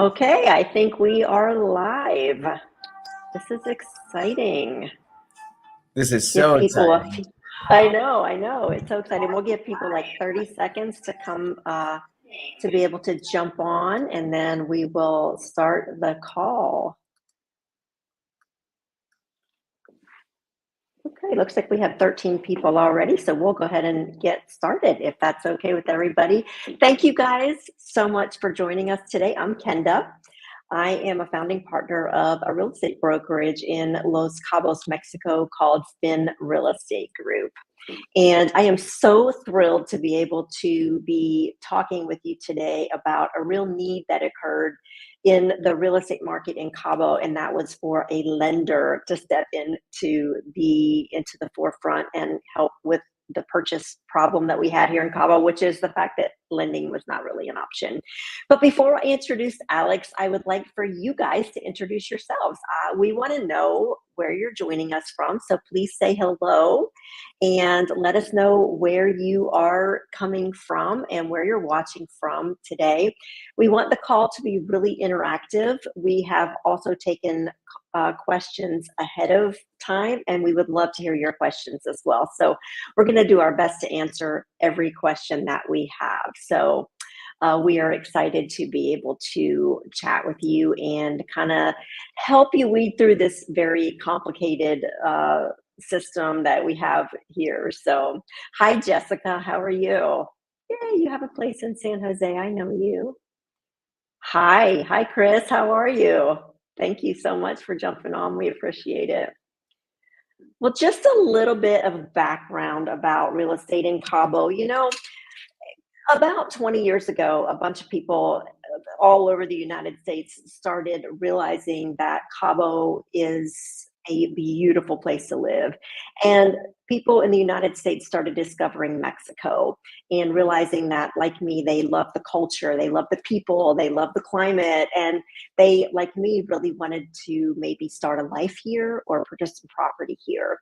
Okay, I think we are live. This is exciting. This is Give so people exciting. I know. It's so exciting. We'll give people like 30 seconds to come to be able to jump on, and then we will start the call. Okay, looks like we have 13 people already, so we'll go ahead and get started if that's okay with everybody. Thank you guys so much for joining us today. I'm Kenda. I am a founding partner of a real estate brokerage in Los Cabos, Mexico called Fin Real Estate Group. And I am so thrilled to be able to be talking with you today about a real need that occurred in the real estate market in Cabo, and that was for a lender to step into the forefront and help with the purchase problem that we had here in Cabo, which is the fact that lending was not really an option. But before I introduce Alex, I would like for you guys to introduce yourselves. We want to know where you're joining us from, so please say hello and let us know where you are coming from and where you're watching from today. We want the call to be really interactive. We have also taken questions ahead of time, and we would love to hear your questions as well. So we're going to do our best to answer every question that we have. So we are excited to be able to chat with you and kind of help you weed through this very complicated system that we have here. So hi, Jessica, how are you? Yeah, you have a place in San Jose. I know you. Hi, Chris, how are you? Thank you so much for jumping on. We appreciate it. Well, just a little bit of background about real estate in Cabo. About 20 years ago, a bunch of people all over the United States started realizing that Cabo is a beautiful place to live. And people in the United States started discovering Mexico and realizing that, like me, they love the culture, they love the people, they love the climate, and they, like me, really wanted to maybe start a life here or purchase some property here.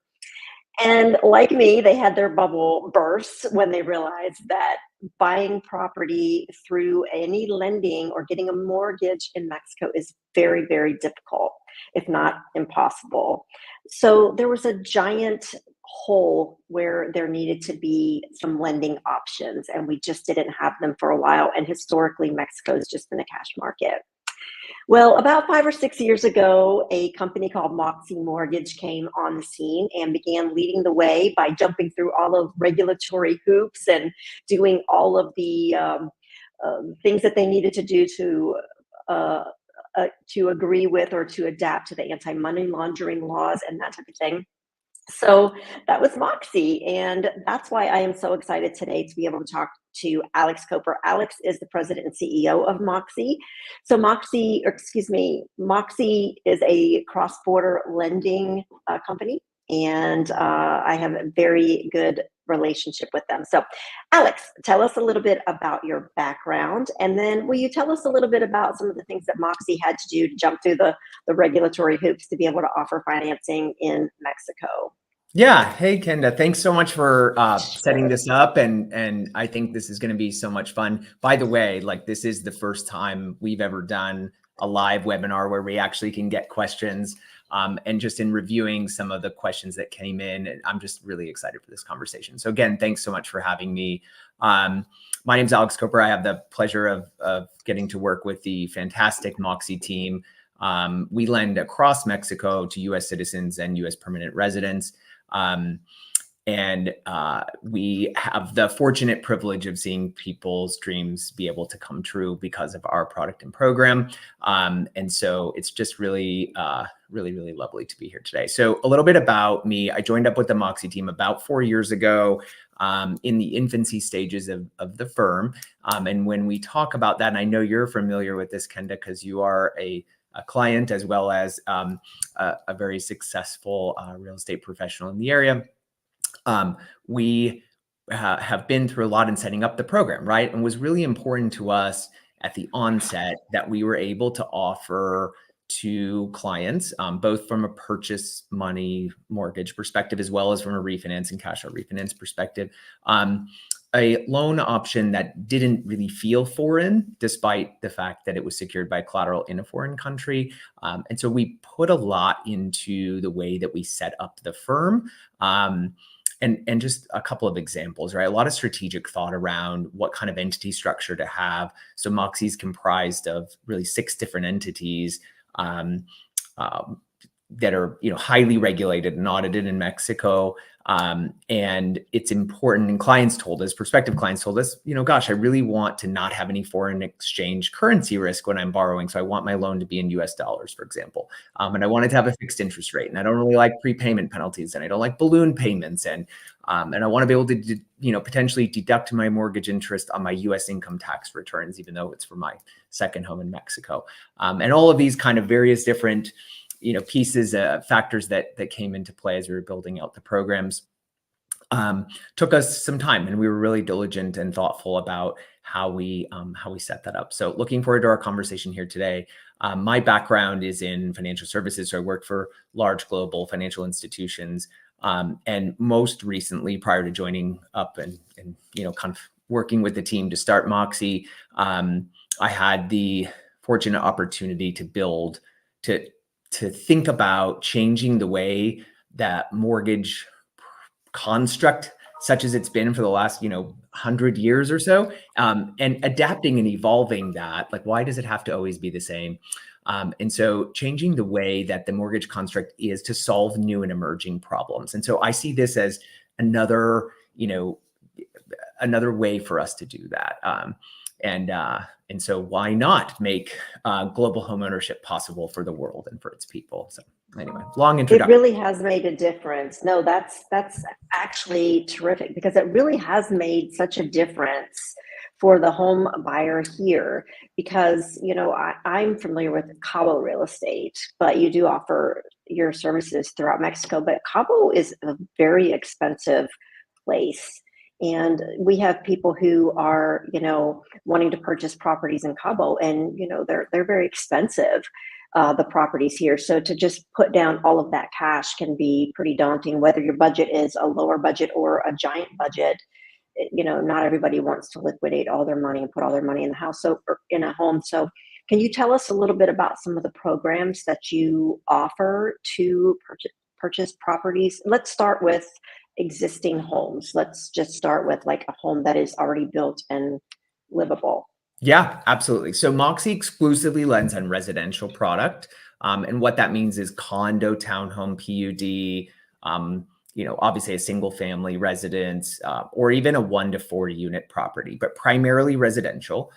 And like me, they had their bubble burst when they realized that buying property through any lending or getting a mortgage in Mexico is very, very difficult, if not impossible. So there was a giant hole where there needed to be some lending options, and we just didn't have them for a while. And historically, Mexico has just been a cash market. Well, about 5 or 6 years ago, a company called MoXi Mortgage came on the scene and began leading the way by jumping through all of regulatory hoops and doing all of the things that they needed to do to agree with or to adapt to the anti-money laundering laws and that type of thing. So that was MoXi, and that's why I am so excited today to be able to talk to Alex Koper. Alex is the president and CEO of MoXi. So MoXi is a cross-border lending company, and I have a very good relationship with them. So Alex, tell us a little bit about your background, and then will you tell us a little bit about some of the things that MoXi had to do to jump through the regulatory hoops to be able to offer financing in Mexico? Yeah. Hey, Kenda, thanks so much for setting this up. And I think this is going to be so much fun. By the way, like, this is the first time we've ever done a live webinar where we actually can get questions. And just in reviewing some of the questions that came in, I'm just really excited for this conversation. So again, thanks so much for having me. My name's Alex Koper. I have the pleasure of getting to work with the fantastic MoXi team. We lend across Mexico to U.S. citizens and U.S. permanent residents. We have the fortunate privilege of seeing people's dreams be able to come true because of our product and program. And so it's just really lovely to be here today. So a little bit about me. I joined up with the MoXi team about 4 years ago, in the infancy stages of the firm. And when we talk about that, and I know you're familiar with this, Kenda, because you are a client as well as a very successful real estate professional in the area. We have been through a lot in setting up the program, right? And was really important to us at the onset that we were able to offer to clients, both from a purchase money mortgage perspective, as well as from a refinance and cash out refinance perspective, a loan option that didn't really feel foreign, despite the fact that it was secured by collateral in a foreign country. And so we put a lot into the way that we set up the firm. And just a couple of examples, right? A lot of strategic thought around what kind of entity structure to have. So MoXi is comprised of really 6 different entities that are, highly regulated and audited in Mexico. And it's important. And prospective clients told us, gosh, I really want to not have any foreign exchange currency risk when I'm borrowing. So I want my loan to be in US dollars, for example. And I want it to have a fixed interest rate. And I don't really like prepayment penalties, and I don't like balloon payments. And I want to be able to, potentially deduct my mortgage interest on my US income tax returns, even though it's for my second home in Mexico. And all of these kind of various different pieces, factors that came into play as we were building out the programs, took us some time, and we were really diligent and thoughtful about how we set that up. So looking forward to our conversation here today. My background is in financial services, so I worked for large global financial institutions, and most recently, prior to joining up and kind of working with the team to start MoXi, I had the fortunate opportunity to think about changing the way that mortgage construct, such as it's been for the last 100 years or so, and adapting and evolving that. Like, why does it have to always be the same? And so changing the way that the mortgage construct is to solve new and emerging problems. And so I see this as another way for us to do that. And so why not make global homeownership possible for the world and for its people? So anyway, long introduction. It really has made a difference. No, that's actually terrific, because it really has made such a difference for the home buyer here, because I'm familiar with Cabo real estate, but you do offer your services throughout Mexico. But Cabo is a very expensive place. And we have people who are, wanting to purchase properties in Cabo, and, they're very expensive, the properties here. So to just put down all of that cash can be pretty daunting, whether your budget is a lower budget or a giant budget. Not everybody wants to liquidate all their money and put all their money in the house, or in a home. So can you tell us a little bit about some of the programs that you offer to purchase properties? Let's start with existing homes. Let's just start with like a home that is already built and livable. Yeah, absolutely. So MoXi exclusively lends on residential product. And what that means is condo, townhome, PUD, obviously a single family residence, or even a 1 to 4 unit property, but primarily residential.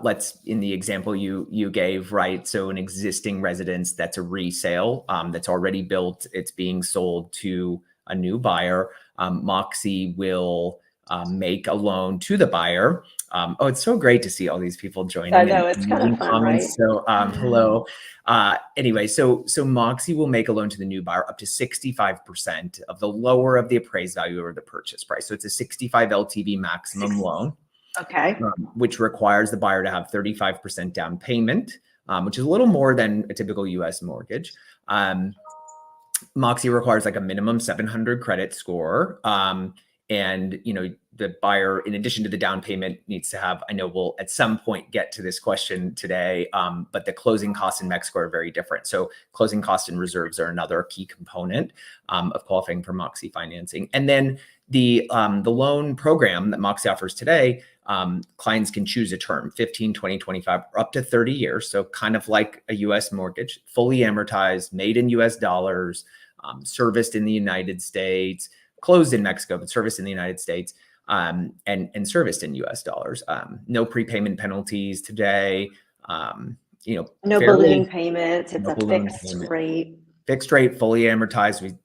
Let's, in the example you gave, right? So an existing residence that's a resale, that's already built, it's being sold to a new buyer. MoXi will make a loan to the buyer. It's so great to see all these people joining. I know, it's kind of fun, right? So hello. Anyway, so MoXi will make a loan to the new buyer up to 65% of the lower of the appraised value or the purchase price. So it's a 65 LTV maximum loan. Okay. Which requires the buyer to have 35% down payment, which is a little more than a typical US mortgage. MoXi requires like a minimum 700 credit score. And, the buyer, in addition to the down payment, needs to have, I know we'll at some point get to this question today, but the closing costs in Mexico are very different. So closing costs and reserves are another key component of qualifying for MoXi financing. And then the loan program that MoXi offers today, clients can choose a term, 15, 20, 25, or up to 30 years. So kind of like a US mortgage, fully amortized, made in US dollars, serviced in the United States, closed in Mexico, but serviced in the United States, and serviced in US dollars. No prepayment penalties today. No balloon payments. It's a fixed rate. Fixed rate, fully amortized.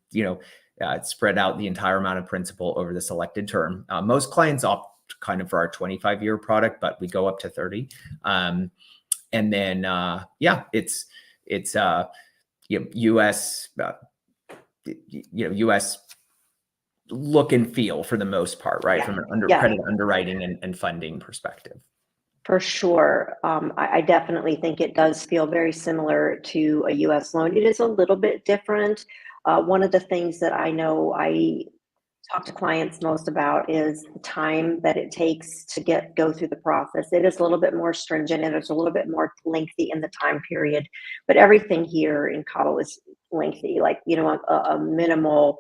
It's spread out the entire amount of principal over the selected term. Most clients opt kind of for our 25-year product, but we go up to 30. And then, it's US, US look and feel for the most part, right? From an credit underwriting and funding perspective. For sure. I definitely think it does feel very similar to a US loan. It is a little bit different. One of the things that I know I talk to clients most about is the time that it takes to go through the process. It is a little bit more stringent and it's a little bit more lengthy in the time period, but everything here in Cabo is lengthy. Like, a minimal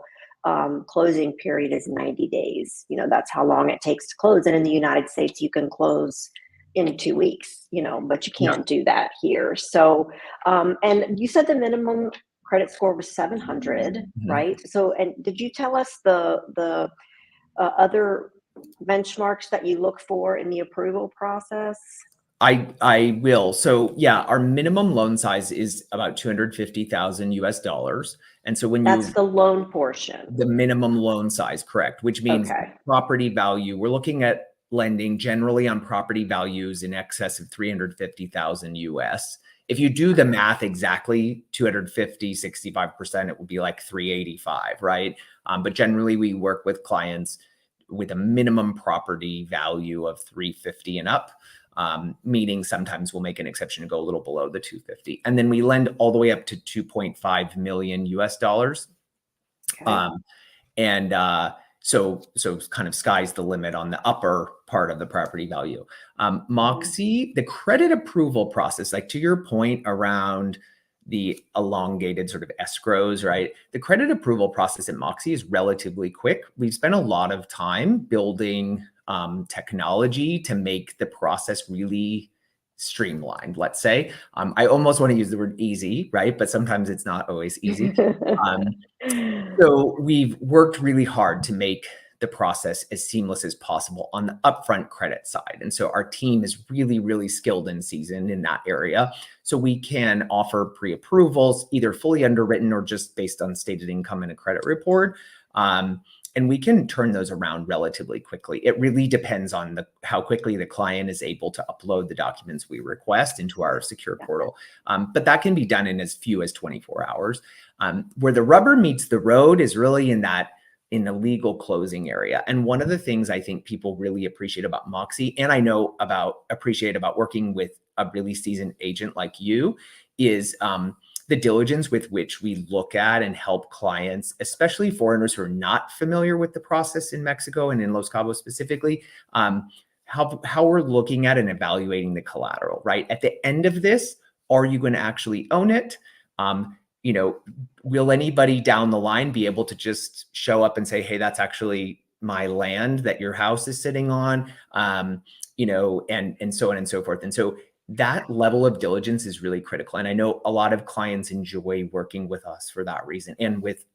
closing period is 90 days. That's how long it takes to close. And in the United States, you can close in 2 weeks, but you Yeah. can't do that here. So, and you said the minimum credit score was 700, right? So, and did you tell us the other benchmarks that you look for in the approval process? I will. So yeah, our minimum loan size is about 250,000 US dollars. And so when That's you the loan portion. the minimum loan size, correct, which means Okay. property value, we're looking at lending generally on property values in excess of 350,000 US. If you do the math exactly, 250, 65%, it would be like 385, right? But generally we work with clients with a minimum property value of 350 and up. Meaning sometimes we'll make an exception and go a little below the 250. And then we lend all the way up to 2.5 million US dollars. Okay. So kind of sky's the limit on the upper part of the property value. MoXi, the credit approval process, like to your point around the elongated sort of escrows, right? The credit approval process at MoXi is relatively quick. We've spent a lot of time building technology to make the process really streamlined, let's say. I almost want to use the word easy, right? But sometimes it's not always easy. So we've worked really hard to make the process as seamless as possible on the upfront credit side. And so our team is really, really skilled and seasoned in that area. So we can offer pre-approvals, either fully underwritten or just based on stated income in a credit report. And we can turn those around relatively quickly. It really depends on how quickly the client is able to upload the documents we request into our secure portal. But that can be done in as few as 24 hours. Where the rubber meets the road is really in the legal closing area. And one of the things I think people really appreciate about MoXi, and I know appreciate about working with a really seasoned agent like you, is the diligence with which we look at and help clients, especially foreigners who are not familiar with the process in Mexico and in Los Cabos specifically, how we're looking at and evaluating the collateral, right? At the end of this, are you going to actually own it? Will anybody down the line be able to just show up and say, hey, that's actually my land that your house is sitting on, and so on and so forth. And so that level of diligence is really critical. And I know a lot of clients enjoy working with us for that reason and with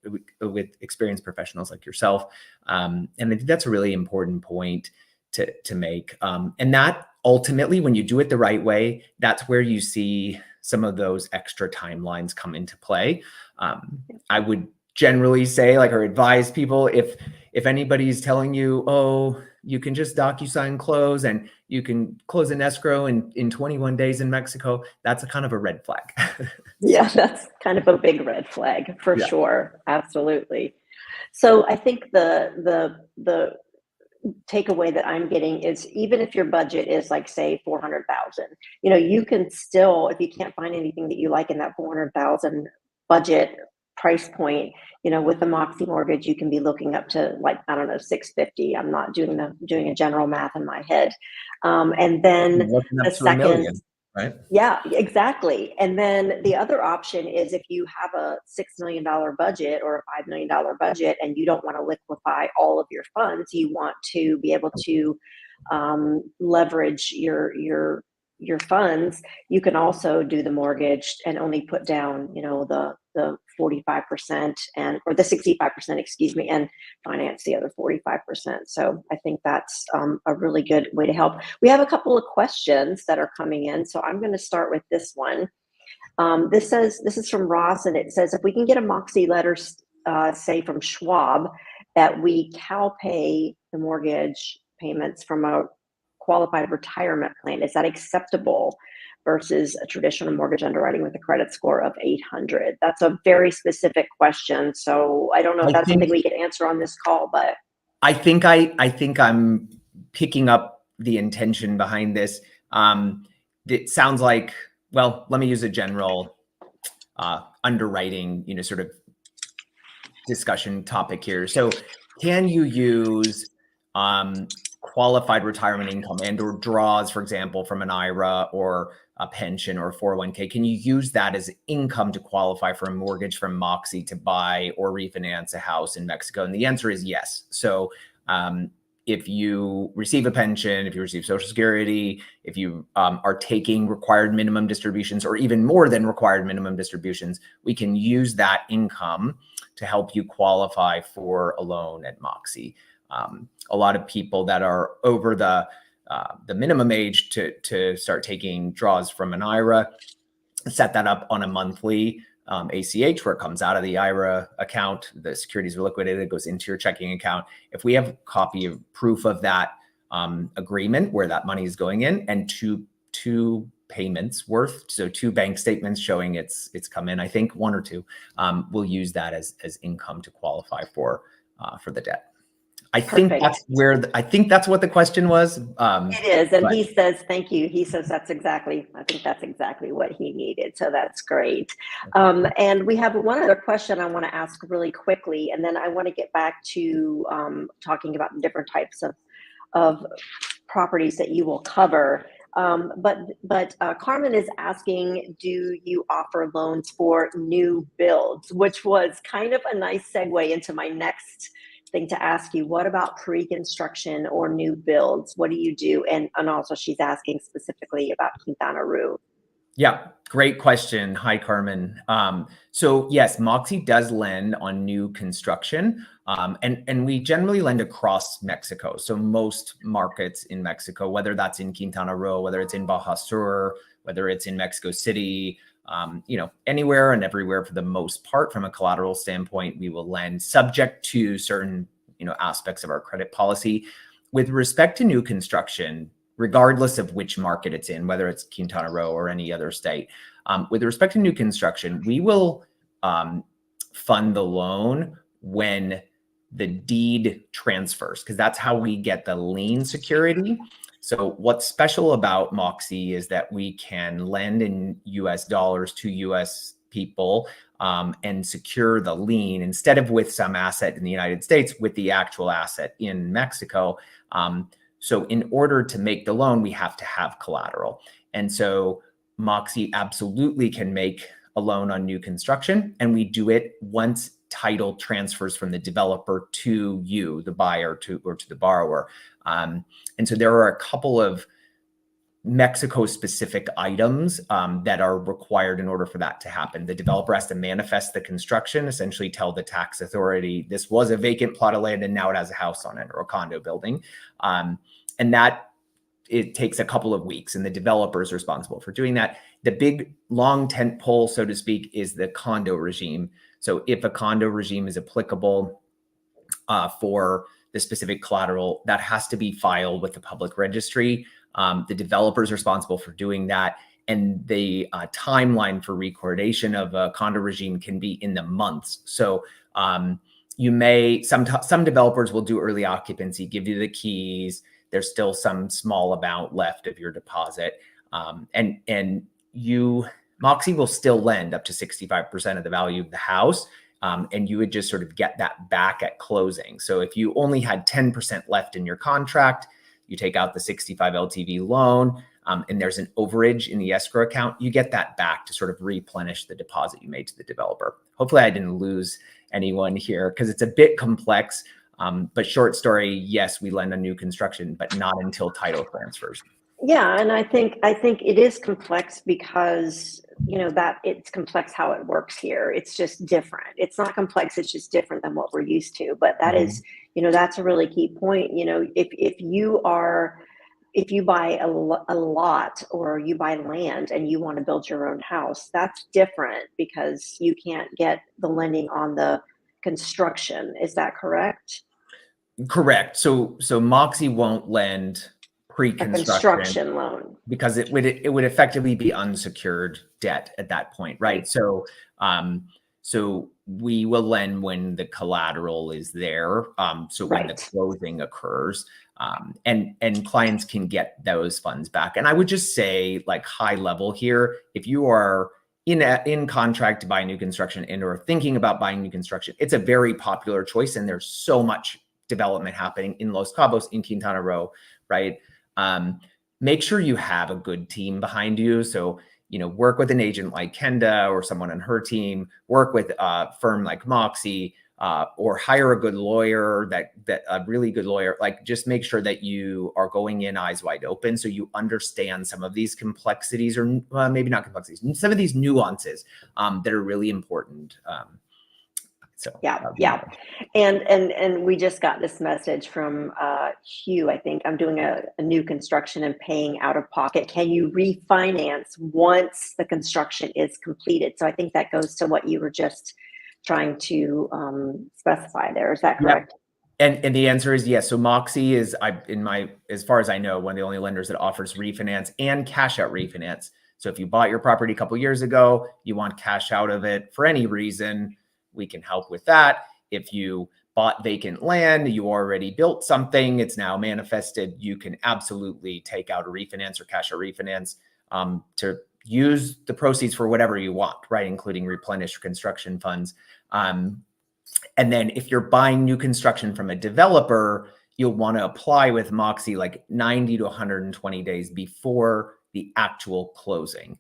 experienced professionals like yourself. And I think that's a really important point to make. And that ultimately, when you do it the right way, that's where you see some of those extra timelines come into play. I would generally say, or advise people, if anybody's telling you, oh, you can just DocuSign close and you can close an escrow in 21 days in Mexico, that's a kind of a red flag. Yeah, that's kind of a big red flag for sure. Absolutely. So I think the takeaway that I'm getting is, even if your budget is like, say, 400,000, you can still, if you can't find anything that you like in that 400,000 budget price point, with the MoXi mortgage, you can be looking up to, like, I don't know, 650. I'm not doing a general math in my head. And then the second, right? Yeah, exactly. And then the other option is, if you have a $6 million budget or a $5 million budget and you don't want to liquefy all of your funds, you want to be able to leverage your funds, you can also do the mortgage and only put down, the 45% or the 65%, excuse me, and finance the other 45%. So I think that's a really good way to help. We have a couple of questions that are coming in, so I'm going to start with this one. This is from Ross, and it says, if we can get a MoXi letter, say from Schwab, that we pay the mortgage payments from a qualified retirement plan, is that acceptable versus a traditional mortgage underwriting with a credit score of 800? That's a very specific question. So I don't know if that's something we could answer on this call, but I think I'm picking up the intention behind this. It sounds like, well, let me use a general underwriting, sort of discussion topic here. So can you use qualified retirement income and or draws, for example, from an IRA or a pension or a 401k? Can you use that as income to qualify for a mortgage from MoXi to buy or refinance a house in Mexico? And the answer is yes. So if you receive a pension, if you receive Social Security, if you are taking required minimum distributions or even more than required minimum distributions, we can use that income to help you qualify for a loan at MoXi. A lot of people that are over the minimum age to start taking draws from an IRA set that up on a monthly ACH where it comes out of the IRA account. The securities are liquidated, it goes into your checking account. If we have a copy of proof of that agreement where that money is going in and two payments worth, so 2 bank statements showing it's come in, I think 1 or 2, we'll use that as income to qualify for the debt. I think that's where I think that's what the question was. It is, and he says thank you. He says I think that's exactly what he needed. So that's great. And we have one other question I want to ask really quickly, and then I want to get back to talking about the different types of properties that you will cover. But Carmen is asking, do you offer loans for new builds? Which was kind of a nice segue into my next thing to ask you. What about pre-construction or new builds? What do you do? And also she's asking specifically about Quintana Roo. Yeah, great question. Hi, Carmen. So yes, MoXi does lend on new construction, and we generally lend across Mexico. So most markets in Mexico, whether that's in Quintana Roo, whether it's in Baja Sur, whether it's in Mexico City, anywhere and everywhere for the most part, from a collateral standpoint, we will lend subject to certain, aspects of our credit policy. With respect to new construction, regardless of which market it's in, whether it's Quintana Roo or any other state, with respect to new construction, we will fund the loan when the deed transfers, because that's how we get the lien security. So what's special about MoXi is that we can lend in US dollars to US people and secure the lien instead of with some asset in the United States, with the actual asset in Mexico. So in order to make the loan, we have to have collateral. And so MoXi absolutely can make a loan on new construction, and we do it once title transfers from the developer to you, the buyer, or to the borrower. And so there are a couple of Mexico-specific items that are required in order for that to happen. The developer has to manifest the construction, essentially tell the tax authority this was a vacant plot of land and now it has a house on it or a condo building. And that it takes a couple of weeks, and the developer is responsible for doing that. The big long tent pole, so to speak, is the condo regime. So if a condo regime is applicable for the specific collateral, that has to be filed with the public registry. The developer is responsible for doing that. And the timeline for recordation of a condo regime can be in the months. So some developers will do early occupancy, give you the keys. There's still some small amount left of your deposit. And MoXi will still lend up to 65% of the value of the house. And you would just sort of get that back at closing. So if you only had 10% left in your contract, you take out the 65 LTV loan, and there's an overage in the escrow account, you get that back to sort of replenish the deposit you made to the developer. Hopefully I didn't lose anyone here because it's a bit complex. But short story, yes, we lend on new construction, but not until title transfers. Yeah, and I think it is complex because that it's complex how it works here. It's just different. It's not complex. It's just different than what we're used to. But that is, that's a really key point. If you buy a lot or you buy land and you want to build your own house, that's different because you can't get the lending on the construction. Is that correct? Correct. So MoXi won't lend pre-construction loan because it would effectively be unsecured debt at that point, right? So we will lend when the collateral is there. So when the closing occurs, and clients can get those funds back. And I would just say, like, high level here, if you are in contract to buy new construction and or thinking about buying new construction, it's a very popular choice, and there's so much development happening in Los Cabos, in Quintana Roo, right? Make sure you have a good team behind you. So, work with an agent like Kenda or someone on her team, work with a firm like MoXi, or hire a good lawyer, that a really good lawyer. Like, just make sure that you are going in eyes wide open, so you understand some of these complexities, or maybe not complexities, some of these nuances that are really important. Yeah. And we just got this message from Hugh. I think I'm doing a new construction and paying out of pocket. Can you refinance once the construction is completed? So I think that goes to what you were just trying to specify there. Is that correct? And the answer is yes. So MoXi is, as far as I know, one of the only lenders that offers refinance and cash out refinance. So if you bought your property a couple of years ago, you want cash out of it for any reason, we can help with that. If you bought vacant land, you already built something, it's now manifested, you can absolutely take out a refinance or cash out refinance to use the proceeds for whatever you want, right? Including replenish construction funds. And then if you're buying new construction from a developer, you'll want to apply with MoXi like 90 to 120 days before the actual closing.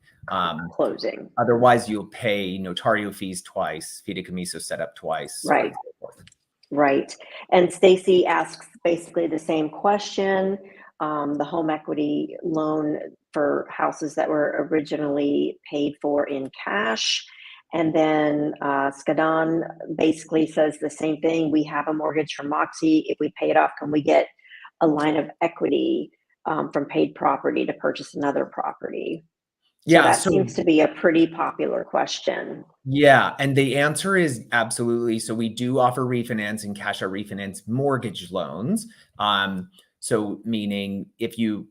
Otherwise, you'll pay notario fees twice, fideicomiso setup twice. Right. Right. And Stacy asks basically the same question. The home equity loan for houses that were originally paid for in cash. And then Skadan basically says the same thing. We have a mortgage from MoXi. If we pay it off, can we get a line of equity from paid property to purchase another property? So that seems to be a pretty popular question. Yeah, and the answer is absolutely. So we do offer refinance and cash out refinance mortgage loans. So meaning if you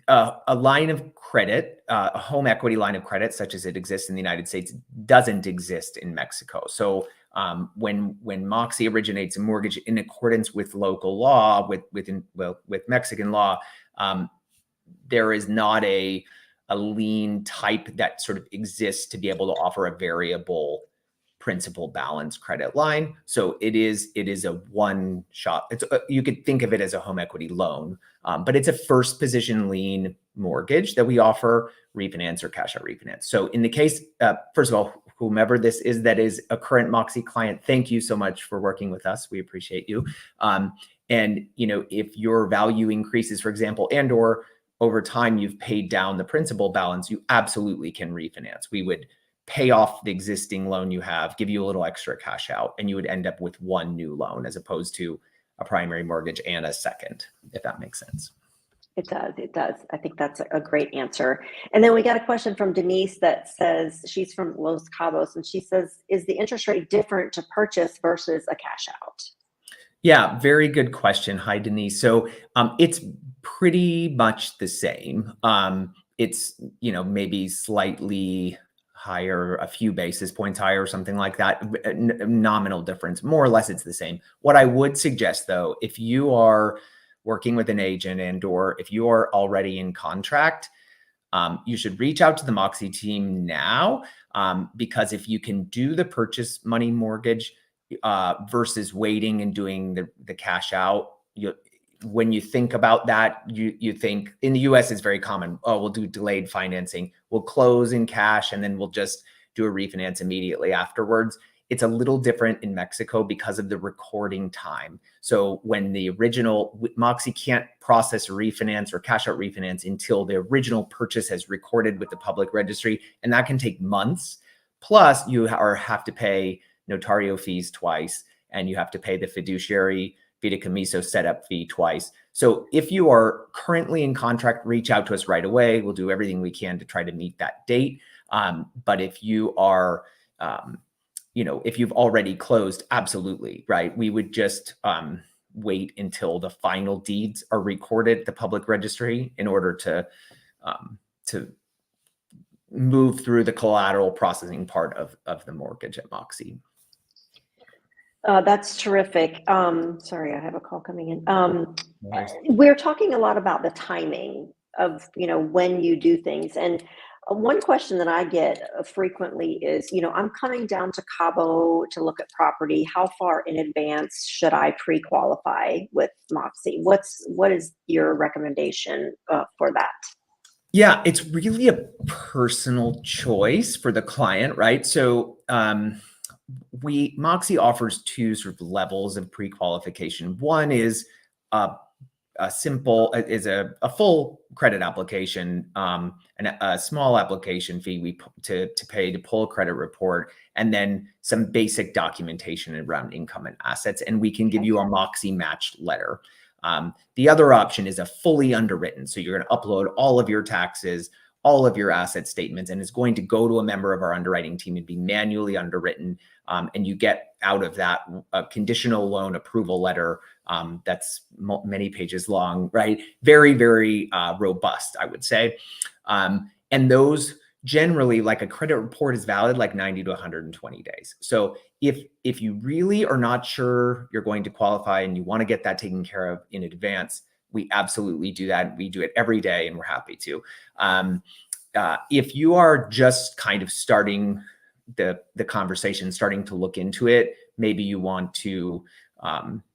a line of credit, a home equity line of credit, such as it exists in the United States, doesn't exist in Mexico. So when MoXi originates a mortgage in accordance with local law, with Mexican law, there is not a lien type that sort of exists to be able to offer a variable principal balance credit line. So it is a one shot. You could think of it as a home equity loan, but it's a first position lien mortgage that we offer refinance or cash out refinance. So in the case, first of all, whomever this is that is a current MoXi client, thank you so much for working with us. We appreciate you. And if your value increases, for example, and or over time you've paid down the principal balance, you absolutely can refinance. We would pay off the existing loan you have, give you a little extra cash out, and you would end up with one new loan as opposed to a primary mortgage and a second, if that makes sense. It does. It does. I think that's a great answer. And then we got a question from Denise that says, she's from Los Cabos, and she says, is the interest rate different to purchase versus a cash out? Yeah, very good question. Hi, Denise. So it's pretty much the same. It's, maybe slightly higher, a few basis points higher or something like that, nominal difference. More or less, it's the same. What I would suggest, though, if you are working with an agent and or if you are already in contract, you should reach out to the MoXi team now, because if you can do the purchase money mortgage versus waiting and doing the cash out, when you think about that, you think in the US it's very common. Oh, we'll do delayed financing. We'll close in cash and then we'll just do a refinance immediately afterwards. It's a little different in Mexico because of the recording time. So when the original MoXi can't process a refinance or cash out refinance until the original purchase has recorded with the public registry, and that can take months. Plus, you have to pay notario fees twice, and you have to pay the fiduciary fideicomiso setup fee twice. So if you are currently in contract, reach out to us right away. We'll do everything we can to try to meet that date. But if you are, if you've already closed, absolutely, right? We would just wait until the final deeds are recorded at the public registry in order to move through the collateral processing part of the mortgage at MoXi. That's terrific. Sorry, I have a call coming in. We're talking a lot about the timing of, when you do things. And One question that I get frequently is, I'm coming down to Cabo to look at property. How far in advance should I pre-qualify with MoXi? What is your recommendation for that? Yeah, it's really a personal choice for the client, right? So MoXi offers two sort of levels of pre-qualification. One is a simple is a full credit application, and a small application fee to pay to pull a credit report, and then some basic documentation around income and assets, and we can give you a MoXi matched letter. The other option is a fully underwritten. So you're going to upload all of your taxes, all of your asset statements, and it's going to go to a member of our underwriting team and be manually underwritten. And you get out of that a conditional loan approval letter that's many pages long, right? Very, very robust, I would say. And those generally, like a credit report is valid like 90 to 120 days. So if you really are not sure you're going to qualify and you want to get that taken care of in advance, we absolutely do that. We do it every day and we're happy to. If you are just kind of starting the conversation, starting to look into it, maybe you want to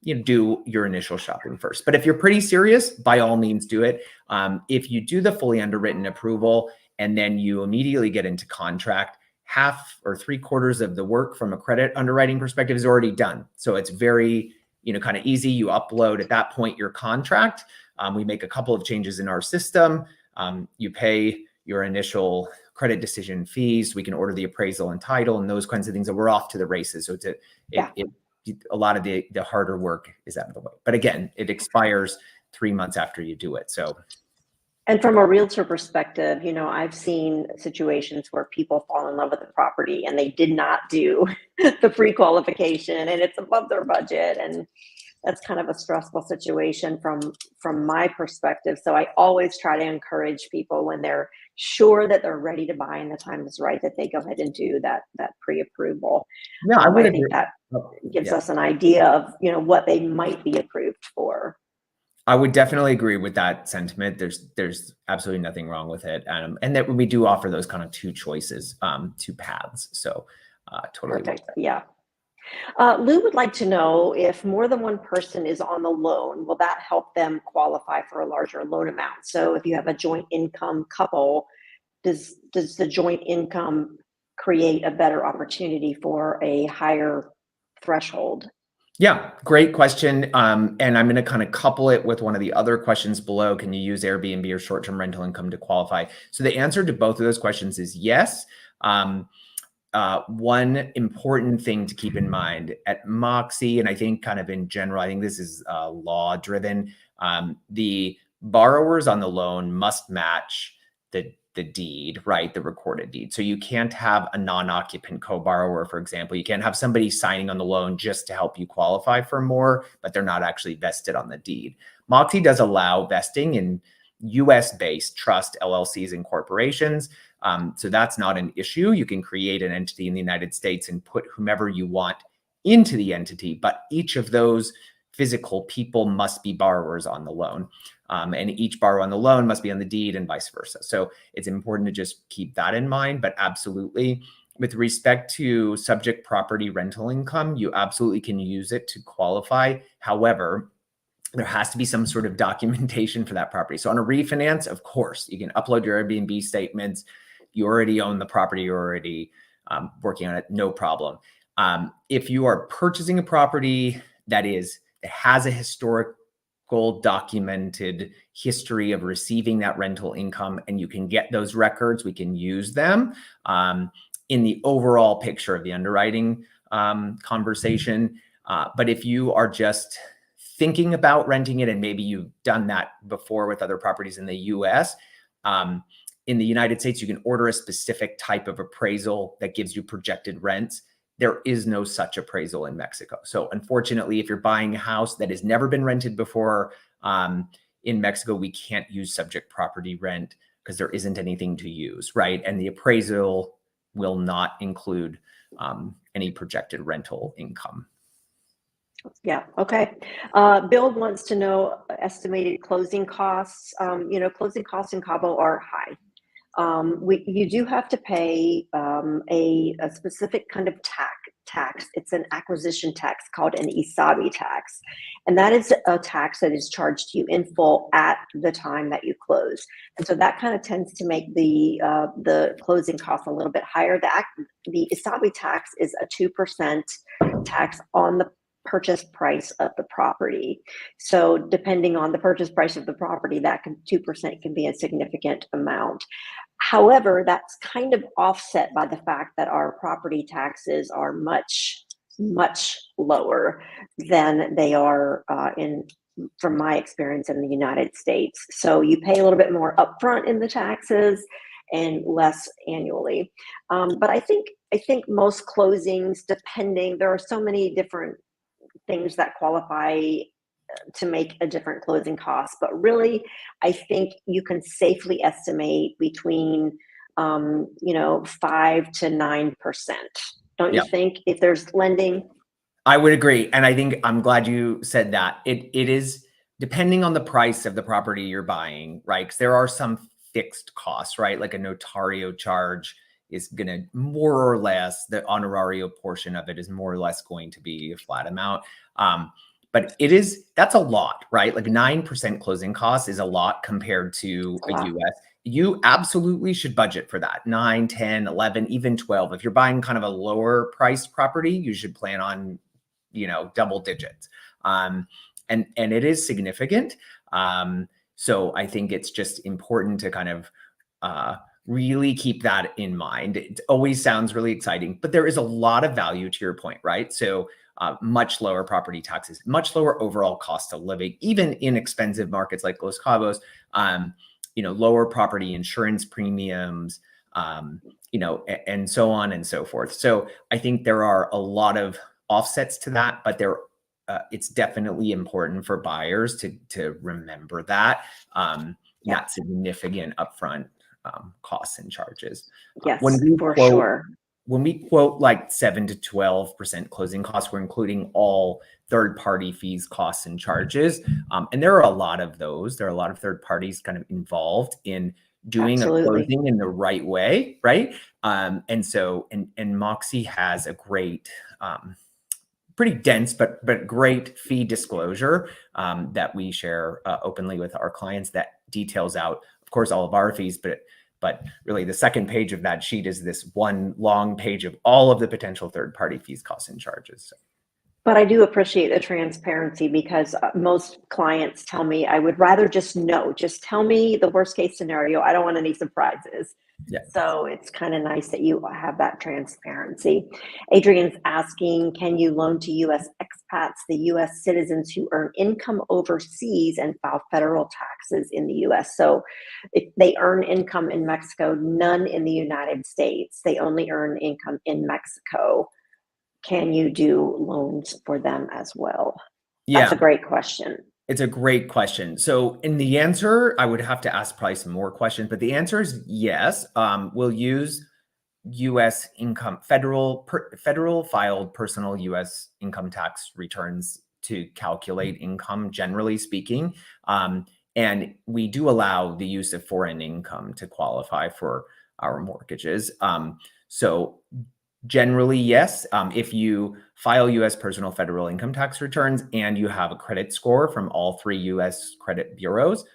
do your initial shopping first. But if you're pretty serious, by all means do it. If you do the fully underwritten approval and then you immediately get into contract, half or 3/4 of the work from a credit underwriting perspective is already done. So it's very, kind of easy. You upload at that point your contract. We make a couple of changes in our system. You pay your initial credit decision fees. We can order the appraisal and title and those kinds of things, and we're off to the races. So a lot of the harder work is out of the way. But again, it expires 3 months after you do it. So. And from a realtor perspective, I've seen situations where people fall in love with the property and they did not do the pre-qualification and it's above their budget. And that's kind of a stressful situation from my perspective. So I always try to encourage people when they're sure that they're ready to buy and the time is right, that they go ahead and do that pre-approval. Yeah, I would I agree. think that gives us an idea of, what they might be approved for. I would definitely agree with that sentiment. There's absolutely nothing wrong with it. And that we do offer those kind of two choices, two paths. So totally. Perfect. Yeah. Lou would like to know if more than one person is on the loan, will that help them qualify for a larger loan amount? So if you have a joint income couple, does the joint income create a better opportunity for a higher threshold? Yeah, great question. And I'm going to kind of couple it with one of the other questions below. Can you use Airbnb or short-term rental income to qualify? So the answer to both of those questions is yes. One important thing to keep in mind at MoXi, and I think kind of in general, I think this is law driven. The borrowers on the loan must match the deed, right? The recorded deed. So you can't have a non-occupant co-borrower, for example. You can't have somebody signing on the loan just to help you qualify for more, but they're not actually vested on the deed. MoXi does allow vesting in US-based trust LLCs and corporations. So that's not an issue. You can create an entity in the United States and put whomever you want into the entity, but each of those physical people must be borrowers on the loan. And each borrower on the loan must be on the deed and vice versa. So it's important to just keep that in mind, but absolutely with respect to subject property rental income, you absolutely can use it to qualify. However, there has to be some sort of documentation for that property. So on a refinance, of course, you can upload your Airbnb statements. You already own the property, you're already working on it, no problem. If you are purchasing a property that has a historical documented history of receiving that rental income and you can get those records, we can use them in the overall picture of the underwriting conversation. But if you are just thinking about renting it and maybe you've done that before with other properties in the US, in the United States, you can order a specific type of appraisal that gives you projected rents. There is no such appraisal in Mexico. So unfortunately, if you're buying a house that has never been rented before in Mexico, we can't use subject property rent because there isn't anything to use, right? And the appraisal will not include any projected rental income. Yeah. Okay. Bill wants to know estimated closing costs. Closing costs in Cabo are high. You do have to pay a specific kind of tax. It's an acquisition tax called an ISABI tax. And that is a tax that is charged to you in full at the time that you close. And so that kind of tends to make the closing costs a little bit higher. The ISABI tax is a 2% tax on the purchase price of the property. So depending on the purchase price of the property, 2% can be a significant amount. However, that's kind of offset by the fact that our property taxes are much, much lower than they are from my experience in the United States. So you pay a little bit more upfront in the taxes and less annually. But I think most closings, there are so many different things that qualify to make a different closing cost, but really, I think you can safely estimate between, 5 to 9%. Don't you think, if there's lending? I would agree. And I think I'm glad you said that. It is depending on the price of the property you're buying, right? Because there are some fixed costs, right? Like a notario charge is going to more or less, the honorario portion of it is more or less going to be a flat amount. But that's a lot, right? Like 9% closing costs is a lot compared to a US. You absolutely should budget for that. 9, 10, 11, even 12. If you're buying kind of a lower priced property, you should plan on, double digits. And it is significant. So I think it's just important to kind of really keep that in mind. It always sounds really exciting, but there is a lot of value to your point, right? So much lower property taxes, much lower overall cost of living, even in expensive markets like Los Cabos, lower property insurance premiums, and so on and so forth. So I think there are a lot of offsets to that, but it's definitely important for buyers to remember that, that significant upfront costs and charges. Yes, sure. When we quote like 7 to 12% closing costs, we're including all third-party fees, costs, and charges. And there are a lot of those. There are a lot of third parties kind of involved in doing a closing in the right way, right? And MoXi has a great, pretty dense, but great fee disclosure that we share openly with our clients that details out, of course, all of our fees, but really the second page of that sheet is this one long page of all of the potential third-party fees, costs, and charges. So. But I do appreciate the transparency, because most clients tell me, I would rather just know, just tell me the worst case scenario. I don't want any surprises. Yeah. So it's kind of nice that you have that transparency. Adrian's asking, can you loan to U.S. expats, the U.S. citizens who earn income overseas and file federal taxes in the U.S.? So if they earn income in Mexico, none in the United States, they only earn income in Mexico. Can you do loans for them as well? Yeah. That's a great question. It's a great question. So in the answer, I would have to ask probably some more questions, but the answer is yes. We'll use U.S. income, federal filed personal U.S. income tax returns to calculate income, generally speaking. And we do allow the use of foreign income to qualify for our mortgages. So generally, yes. If you file U.S. personal federal income tax returns and you have a credit score from all 3 U.S. credit bureaus,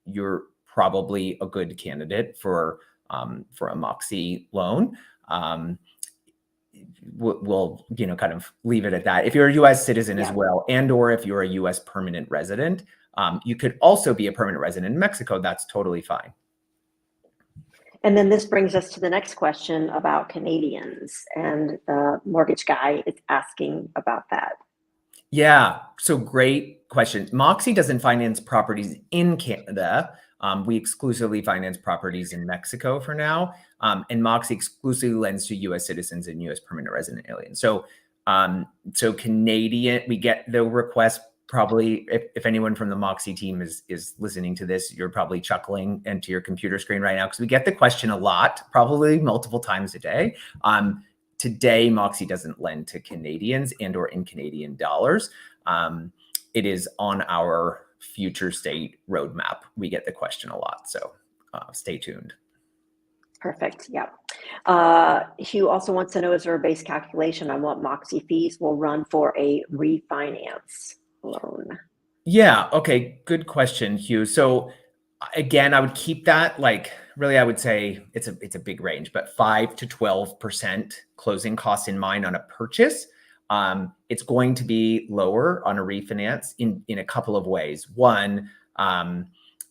you're probably a good candidate for a MoXi loan. We'll kind of leave it at that. If you're a U.S. citizen as well, and or if you're a U.S. permanent resident, you could also be a permanent resident in Mexico. That's totally fine. And then this brings us to the next question about Canadians, and the mortgage guy is asking about that. Yeah, so great question. MoXi doesn't finance properties in Canada. We exclusively finance properties in Mexico for now. And MoXi exclusively lends to U.S. citizens and U.S. permanent resident aliens. So Canadian, we get the request. Probably, if anyone from the MoXi team is listening to this, you're probably chuckling into your computer screen right now, because we get the question a lot, probably multiple times a day. Today, MoXi doesn't lend to Canadians and or in Canadian dollars. It is on our future state roadmap. We get the question a lot, so stay tuned. Perfect. Yeah. Hugh also wants to know, is there a base calculation on what MoXi fees will run for a refinance loan? Yeah. Okay. Good question, Hugh. So again, I would keep that like really, I would say it's a big range, but 5 to 12% closing costs in mind on a purchase. It's going to be lower on a refinance in a couple of ways. One,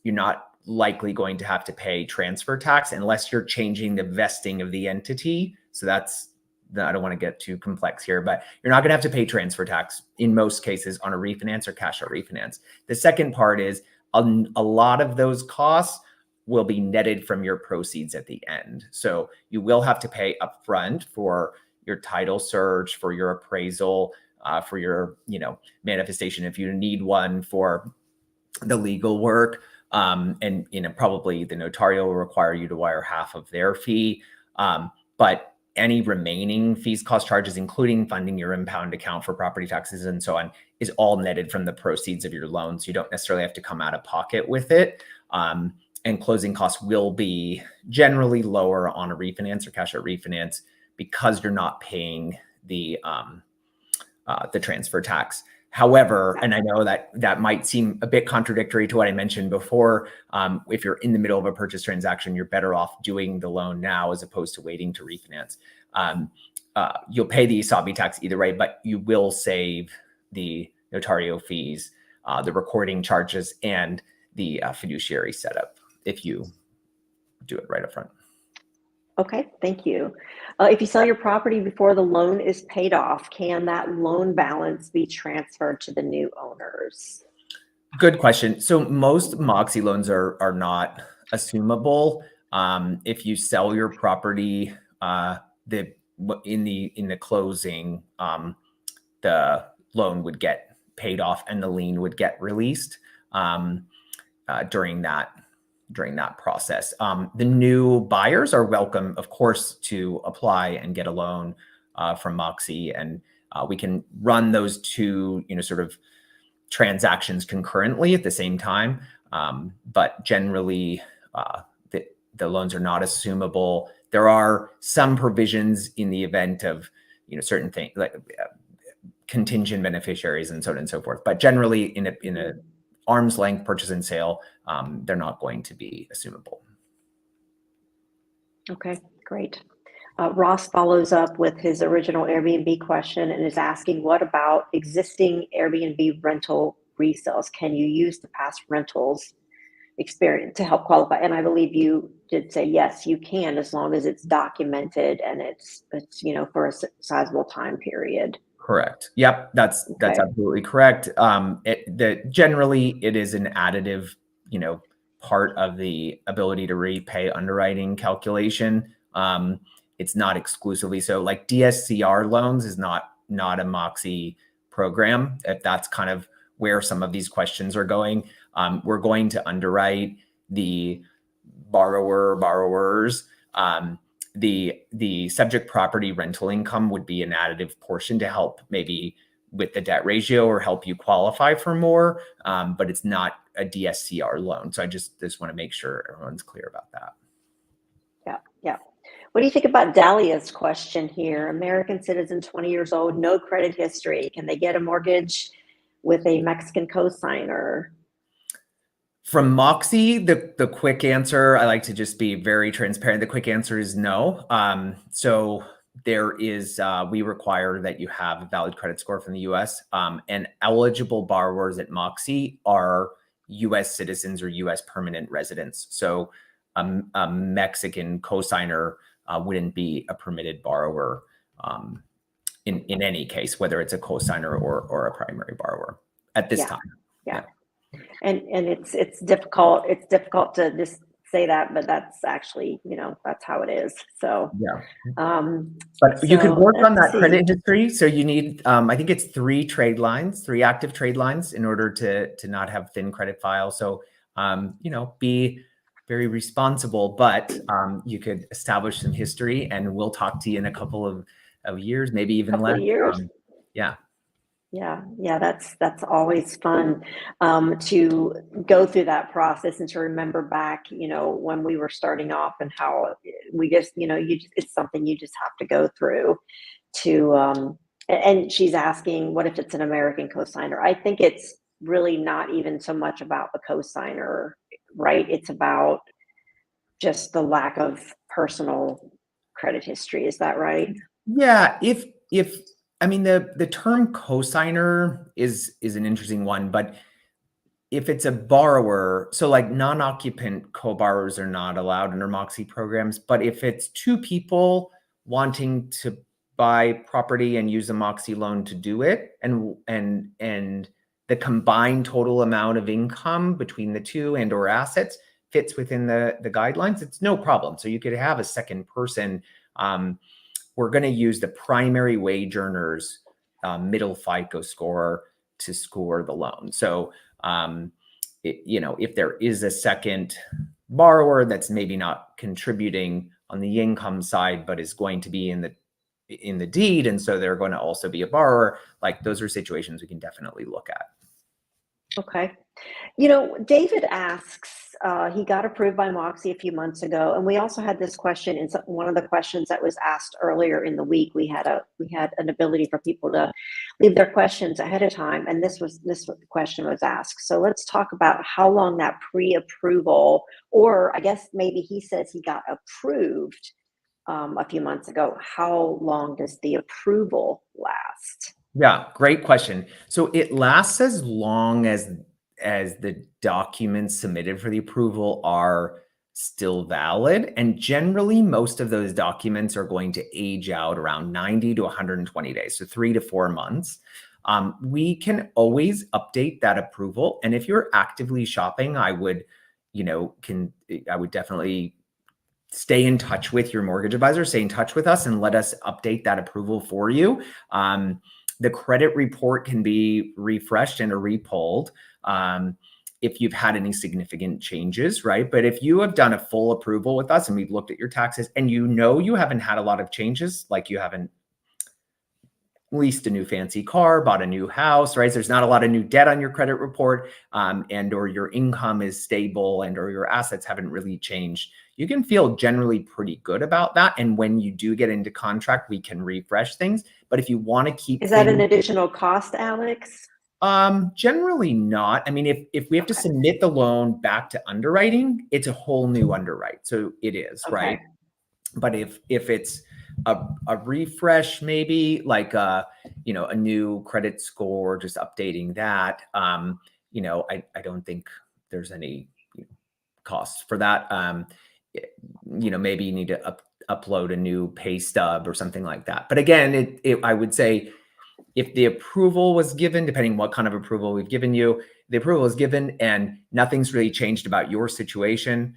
you're not likely going to have to pay transfer tax unless you're changing the vesting of the entity. So that's, I don't want to get too complex here, but you're not going to have to pay transfer tax in most cases on a refinance or cash out refinance. The second part is a lot of those costs will be netted from your proceeds at the end. So you will have to pay upfront for your title search, for your appraisal, for your, manifestation if you need one, for the legal work. And probably the notarial will require you to wire half of their fee. But any remaining fees, cost, charges, including funding your impound account for property taxes and so on, is all netted from the proceeds of your loan. So you don't necessarily have to come out of pocket with it. And closing costs will be generally lower on a refinance or cash out refinance because you're not paying the transfer tax. However, and I know that might seem a bit contradictory to what I mentioned before, if you're in the middle of a purchase transaction, you're better off doing the loan now as opposed to waiting to refinance. You'll pay the ISABI tax either way, but you will save the notario fees, the recording charges, and the fiduciary setup if you do it right up front. Okay, thank you. If you sell your property before the loan is paid off, can that loan balance be transferred to the new owners? Good question. So most MoXi loans are not assumable. If you sell your property, in the closing, the loan would get paid off and the lien would get released during that process. The new buyers are welcome, of course, to apply and get a loan from MoXi, and we can run those two, sort of transactions concurrently at the same time. But generally, the loans are not assumable. There are some provisions in the event of, certain things like contingent beneficiaries and so on and so forth. But generally, in a arm's length purchase and sale, they're not going to be assumable. Okay, great. Ross follows up with his original Airbnb question and is asking, what about existing Airbnb rental resales? Can you use the past rentals experience to help qualify? And I believe you did say, yes, you can, as long as it's documented and it's for a sizable time period. Correct. Yep, that's absolutely correct. Generally, it is an additive, part of the ability to repay underwriting calculation. It's not exclusively so. Like DSCR loans is not a MoXi program. If that's kind of where some of these questions are going, we're going to underwrite the borrowers. The subject property rental income would be an additive portion to help maybe with the debt ratio or help you qualify for more, but it's not a DSCR loan. So I just want to make sure everyone's clear about that. Yeah. What do you think about Dahlia's question here? American citizen, 20 years old, no credit history. Can they get a mortgage with a Mexican cosigner? From MoXi, the quick answer, I like to just be very transparent. The quick answer is no. So there is, we require that you have a valid credit score from the US, and eligible borrowers at MoXi are US citizens or US permanent residents. So a Mexican cosigner wouldn't be a permitted borrower in any case, whether it's a cosigner or a primary borrower at this time. Yeah. And it's difficult. It's difficult to just say that, but that's actually, that's how it is. So but you could work on that credit history. So you need, I think it's 3 active trade lines in order to not have thin credit file. So be very responsible, but you could establish some history, and we'll talk to you in a couple of years, maybe even less. Years. Yeah. Yeah, that's always fun to go through that process and to remember back, when we were starting off and how we just, it's something you just have to go through to. And she's asking, what if it's an American cosigner? I think it's really not even so much about the cosigner, right? It's about just the lack of personal credit history. Is that right? Yeah, if I mean the term cosigner is an interesting one, but if it's a borrower, so like non-occupant co-borrowers are not allowed under MoXi programs, but if it's two people wanting to buy property and use a MoXi loan to do it, and the combined total amount of income between the two and or assets fits within the guidelines, it's no problem. So you could have a second person. We're going to use the primary wage earners middle FICO score to score the loan. So if there is a second borrower that's maybe not contributing on the income side, but is going to be in the deed, and so they're going to also be a borrower, like those are situations we can definitely look at. Okay. David asks, he got approved by MoXi a few months ago, and we also had this question in one of the questions that was asked earlier in the week. We had an ability for people to leave their questions ahead of time, and this question was asked. So let's talk about how long that pre-approval, or I guess maybe he says he got approved a few months ago. How long does the approval last? Yeah, great question. So it lasts as long as the documents submitted for the approval are still valid. And generally, most of those documents are going to age out around 90 to 120 days, so 3 to 4 months. We can always update that approval. And if you're actively shopping, I would definitely stay in touch with your mortgage advisor, stay in touch with us and let us update that approval for you. The credit report can be refreshed and repulled if you've had any significant changes, right? But if you have done a full approval with us and we've looked at your taxes and you haven't had a lot of changes, like you haven't leased a new fancy car, bought a new house, right? So there's not a lot of new debt on your credit report, and or your income is stable and or your assets haven't really changed. You can feel generally pretty good about that. And when you do get into contract, we can refresh things. But if you want to keep Is that an additional cost, Alex? Generally not. I mean, if we have to submit the loan back to underwriting, it's a whole new underwrite. So it is, right? But if it's a refresh, maybe like a new credit score, just updating that, I don't think there's any costs for that. Maybe you need to upload a new pay stub or something like that. But again, I would say if the approval was given, depending what kind of approval we've given you, the approval is given and nothing's really changed about your situation,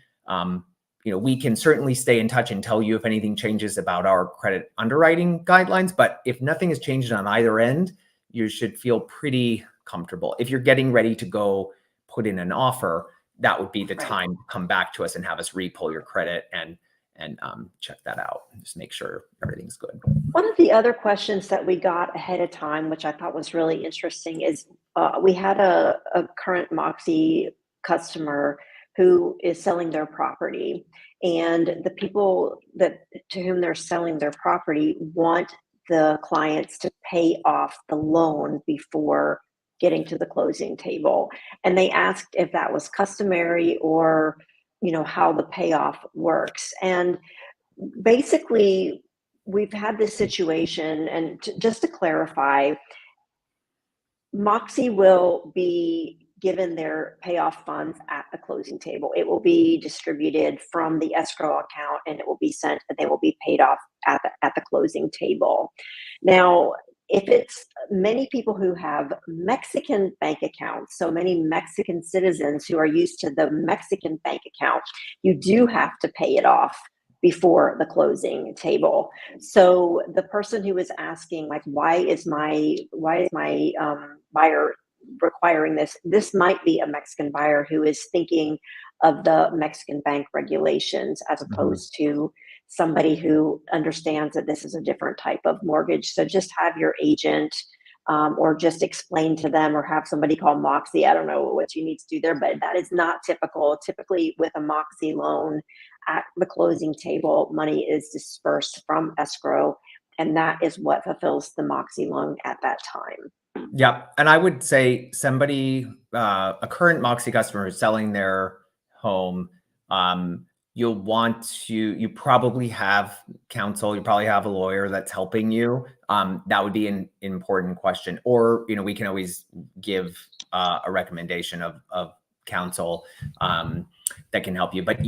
we can certainly stay in touch and tell you if anything changes about our credit underwriting guidelines. But if nothing has changed on either end, you should feel pretty comfortable. If you're getting ready to go put in an offer, that would be the time to come back to us and have us repull your credit and check that out. Just make sure everything's good. One of the other questions that we got ahead of time, which I thought was really interesting, is we had a current MoXi customer who is selling their property, and the people to whom they're selling their property want the clients to pay off the loan before getting to the closing table. And they asked if that was customary or, how the payoff works. And basically, we've had this situation, and just to clarify, MoXi will be given their payoff funds at the closing table. It will be distributed from the escrow account and it will be sent, and they will be paid off at the closing table. Now, if it's many people who have Mexican bank accounts, so many Mexican citizens who are used to the Mexican bank account, you do have to pay it off before the closing table. So the person who was asking, like, why is my buyer requiring this? This might be a Mexican buyer who is thinking of the Mexican bank regulations as opposed to somebody who understands that this is a different type of mortgage. So just have your agent or just explain to them or have somebody call MoXi. I don't know what you need to do there, but that is not typical. Typically with a MoXi loan at the closing table, money is dispersed from escrow, and that is what fulfills the MoXi loan at that time. Yeah. And I would say somebody, a current MoXi customer who's selling their home, you probably have counsel, you probably have a lawyer that's helping you. That would be an important question. Or, we can always give a recommendation of counsel that can help you. But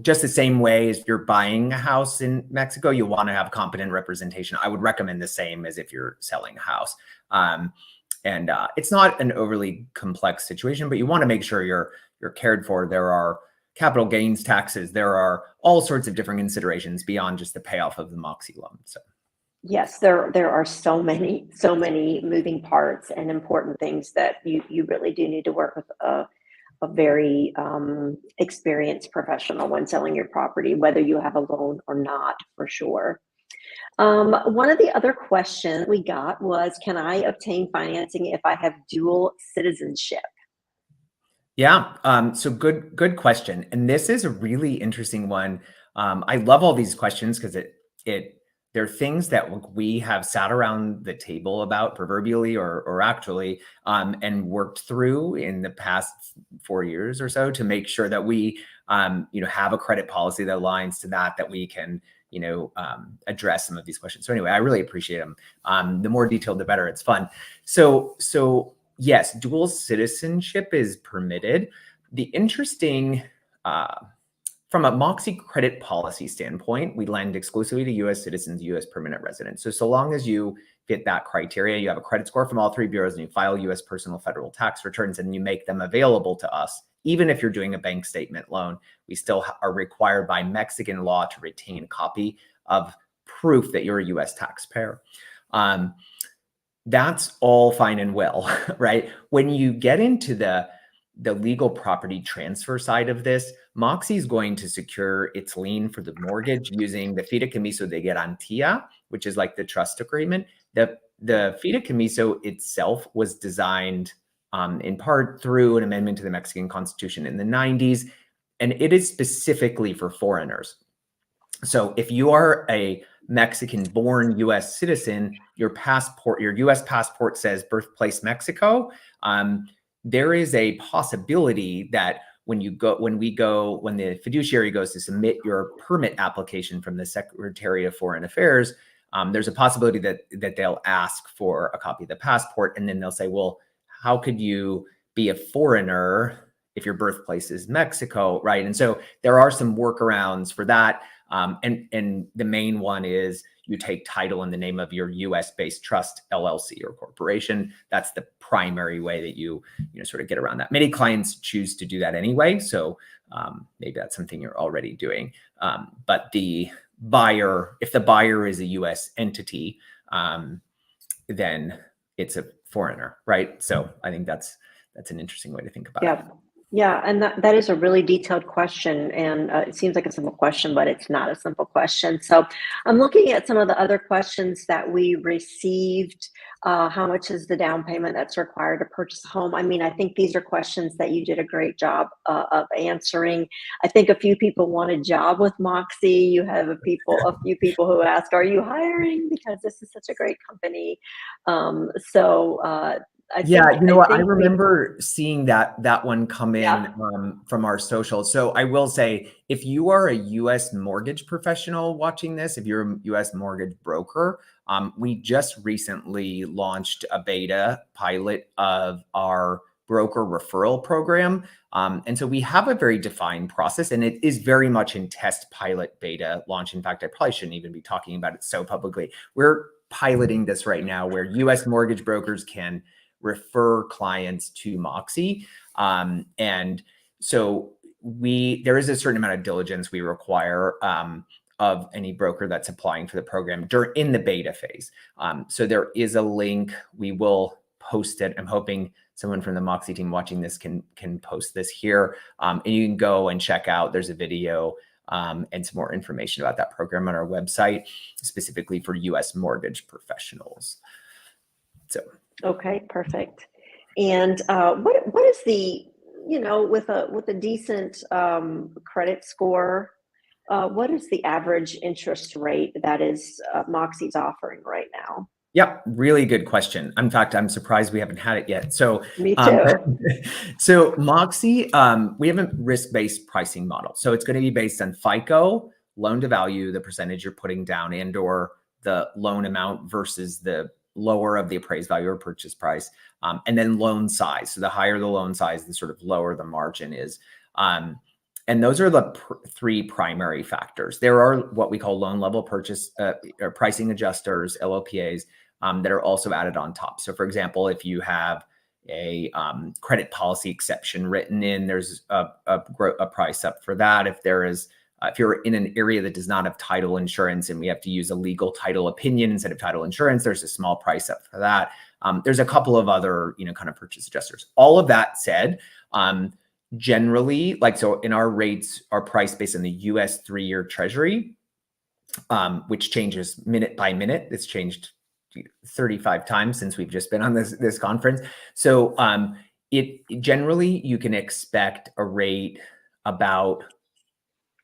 just the same way as you're buying a house in Mexico, you'll want to have competent representation. I would recommend the same as if you're selling a house. And it's not an overly complex situation, but you want to make sure you're cared for. There are capital gains taxes. There are all sorts of different considerations beyond just the payoff of the MoXi loan. So yes, there are so many moving parts and important things that you really do need to work with a very experienced professional when selling your property, whether you have a loan or not, for sure. One of the other questions we got was, can I obtain financing if I have dual citizenship? Yeah. So good question. And this is a really interesting one. I love all these questions because they're things that we have sat around the table about proverbially or actually, and worked through in the past 4 years or so to make sure that we, have a credit policy that aligns to that we can, address some of these questions. So anyway, I really appreciate them. The more detailed, the better. It's fun. So yes, dual citizenship is permitted. The interesting, from a MoXi credit policy standpoint, we lend exclusively to U.S. citizens, U.S. permanent residents. So long as you fit that criteria, you have a credit score from all three bureaus, and you file U.S. personal federal tax returns, and you make them available to us, even if you're doing a bank statement loan, we still are required by Mexican law to retain a copy of proof that you're a U.S. taxpayer. That's all fine and well, right? When you get into the legal property transfer side of this, MoXi is going to secure its lien for the mortgage using the fideicomiso de garantía, which is like the trust agreement. The fideicomiso itself was designed in part through an amendment to the Mexican Constitution in the 90s, and it is specifically for foreigners. So if you are a Mexican-born U.S. citizen, your U.S. passport says birthplace Mexico. There is a possibility that when the fiduciary goes to submit your permit application from the Secretary of Foreign Affairs, there's a possibility that they'll ask for a copy of the passport, and then they'll say, well, how could you be a foreigner if your birthplace is Mexico, right? And so there are some workarounds for that. And the main one is you take title in the name of your US-based trust, LLC, or corporation. That's the primary way that you sort of get around that. Many clients choose to do that anyway, so maybe that's something you're already doing. But if the buyer is a US entity, then it's a foreigner, right? So I think that's an interesting way to think about it. Yeah, and that is a really detailed question, and it seems like a simple question, but it's not a simple question. So I'm looking at some of the other questions that we received. How much is the down payment that's required to purchase a home? I mean, I think these are questions that you did a great job of answering. I think a few people want a job with MoXi. You have a few people who ask, are you hiring? Because this is such a great company. I remember seeing that one come in from our socials. So I will say, if you are a U.S. mortgage professional watching this, if you're a U.S. mortgage broker, we just recently launched a beta pilot of our broker referral program. And so we have a very defined process, and it is very much in test pilot beta launch. In fact, I probably shouldn't even be talking about it so publicly. We're piloting this right now where U.S. mortgage brokers can refer clients to MoXi. And so there is a certain amount of diligence we require of any broker that's applying for the program in the beta phase. So there is a link. We will post it. I'm hoping someone from the MoXi team watching this can post this here. And you can go and check out, there's a video and some more information about that program on our website, specifically for U.S. mortgage professionals. So. Okay, perfect. And what is the, with a decent credit score, what is the average interest rate that is MoXi's offering right now? Yeah, really good question. In fact, I'm surprised we haven't had it yet. So, Me too. so MoXi, we have a risk-based pricing model. So it's going to be based on FICO, loan to value, the percentage you're putting down, and or the loan amount versus the lower of the appraised value or purchase price, and then loan size. So the higher the loan size, the sort of lower the margin is. And those are the three primary factors. There are what we call loan level purchase or pricing adjusters, LLPAs, that are also added on top. So for example, if you have a credit policy exception written in, there's a price up for that. If there is, if you're in an area that does not have title insurance and we have to use a legal title opinion instead of title insurance, there's a small price up for that. There's a couple of other, kind of purchase adjusters. All of that said, generally, so in our rates are priced based on the US 3-year treasury, which changes minute by minute. It's changed 35 times since we've just been on this conference. So it generally, you can expect a rate about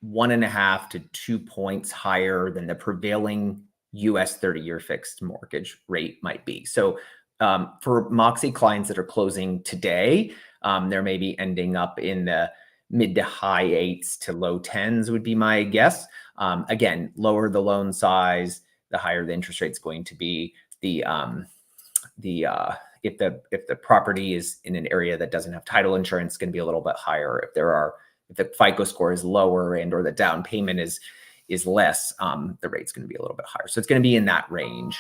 1.5 to 2 points higher than the prevailing US 30-year fixed mortgage rate might be. So for MoXi clients that are closing today, they're maybe ending up in the mid to high 8s to low 10s would be my guess. Again, lower the loan size, the higher the interest rate's going to be. If the property is in an area that doesn't have title insurance, it's going to be a little bit higher. If the FICO score is lower and or the down payment is less, the rate's going to be a little bit higher. So it's going to be in that range.